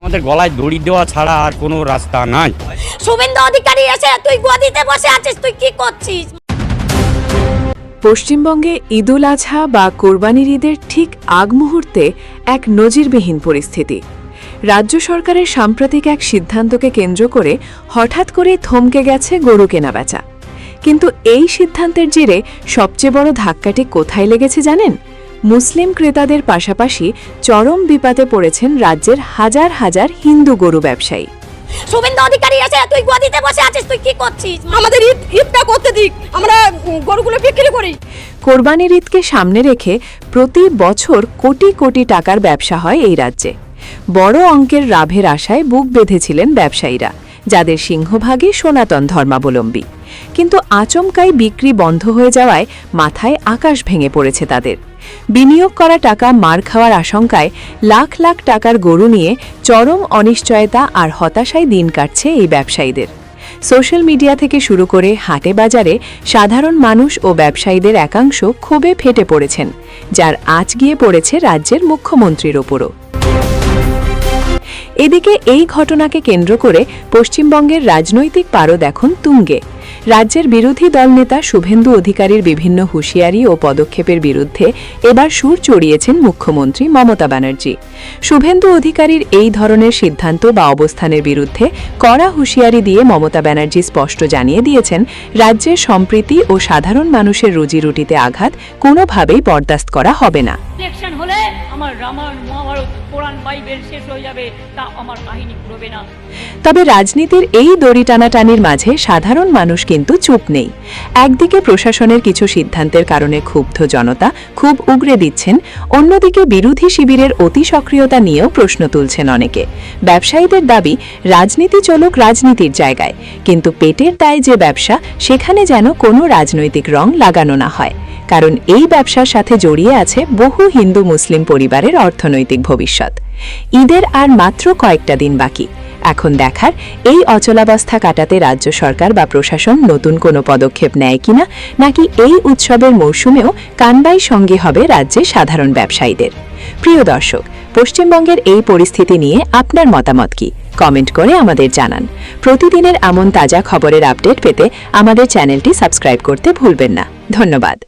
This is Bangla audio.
আমাদের গলায় দড়ি দেওয়া ছাড়া আর কোনো রাস্তা নাই। শুভেন্দু অধিকারী এসে তুই গদিতে বসে আছিস, তুই কি করছিস? পশ্চিমবঙ্গে ঈদুল আজহা বা কোরবানির ঈদের ঠিক আগ মুহূর্তে এক নজিরবিহীন পরিস্থিতি। রাজ্য সরকারের সাম্প্রতিক এক সিদ্ধান্তকে কেন্দ্র করে হঠাৎ করে থমকে গেছে গরু কেনাবেচা। কিন্তু এই সিদ্ধান্তের জেরে সবচেয়ে বড় ধাক্কাটি কোথায় লেগেছে জানেন? মুসলিম ক্রেতাদের পাশাপাশি চরম বিপাকে পড়েছেন রাজ্যের হাজার হাজার হিন্দু গরু ব্যবসায়ী। শুভেন্দু অধিকারী এসে তুই গদিতে বসে আছিস, তুই কি করছিস? আমাদের ঈদটা করতে দিক, আমরা গরুগুলো বিক্রি করি। কোরবানির ঈদকে সামনে রেখে প্রতি বছর কোটি কোটি টাকার ব্যবসা হয় এই রাজ্যে। বড় অঙ্কের লাভের আশায় বুক বেঁধেছিলেন ব্যবসায়ীরা, যাদের সিংহভাগই সনাতন ধর্মাবলম্বী। কিন্তু আচমকাই বিক্রি বন্ধ হয়ে যাওয়ায় মাথায় আকাশ ভেঙে পড়েছে তাদের। বিনিয়োগ করা টাকা মার খাওয়ার আশঙ্কায় লাখ লাখ টাকার গরু নিয়ে চরম অনিশ্চয়তা আর হতাশায় দিন কাটছে এই ব্যবসায়ীদের। সোশ্যাল মিডিয়া থেকে শুরু করে হাটে বাজারে সাধারণ মানুষ ও ব্যবসায়ীদের একাংশ ক্ষোভে ফেটে পড়েছেন, যার আঁচ গিয়ে পড়েছে রাজ্যের মুখ্যমন্ত্রীর ওপরও। এদিকে এই ঘটনাকে কেন্দ্র করে পশ্চিমবঙ্গের রাজনৈতিক পারদ এখন তুঙ্গে। রাজ্যের বিরোধী দলনেতা শুভেন্দু অধিকারীর বিভিন্ন হুঁশিয়ারি ও পদক্ষেপের বিরুদ্ধে এবার সুর চড়িয়েছেন মুখ্যমন্ত্রী মমতা ব্যানার্জি। শুভেন্দু অধিকারীর এই ধরনের সিদ্ধান্ত বা অবস্থানের বিরুদ্ধে কড়া হুঁশিয়ারি দিয়ে মমতা ব্যানার্জি স্পষ্ট জানিয়ে দিয়েছেন, রাজ্যের সম্প্রীতি ও সাধারণ মানুষের রুজিরুটিতে আঘাত কোনোভাবেই বরদাস্ত করা হবে না। ইলেকশন হলে আমার রামায়ণ মহাভারত কোরআন বাইবেল শেষ হয়ে যাবে, তা আমার কাহিনী পুরবে না। তবে রাজনীতির এই দড়ি টানাটানির মাঝে সাধারণ মানুষ কিন্তু চুপ নেই। একদিকে প্রশাসনের কিছু সিদ্ধান্তের কারণে ক্ষুব্ধ জনতা খুব উগরে দিচ্ছেন, অন্যদিকে বিরোধী শিবিরের অতি সক্রিয়তা নিয়েও প্রশ্ন তুলছেন অনেকে। ব্যবসায়ীদের দাবি, রাজনীতি চলুক রাজনীতির জায়গায়, কিন্তু পেটের দায়ে যে ব্যবসা, সেখানে যেন কোনো রাজনৈতিক রং লাগানো না হয়। কারণ এই ব্যবসার সাথে জড়িয়ে আছে বহু হিন্দু মুসলিম পরিবারের অর্থনৈতিক ভবিষ্যৎ। ঈদের আর মাত্র কয়েকটা দিন বাকি। এখন দেখার, এই অচলাবস্থা কাটাতে রাজ্য সরকার বা প্রশাসন নতুন কোনো পদক্ষেপ নেয় কিনা, নাকি এই উৎসবের মৌসুমেও কানবাই সঙ্গী হবে রাজ্যে সাধারণ ব্যবসায়ীদের। প্রিয় দর্শক, পশ্চিমবঙ্গের এই পরিস্থিতি নিয়ে আপনার মতামত কি? কমেন্ট করে আমাদের জানান। প্রতিদিনের এমন তাজা খবরের আপডেট পেতে আমাদের চ্যানেলটি সাবস্ক্রাইব করতে ভুলবেন না। ধন্যবাদ।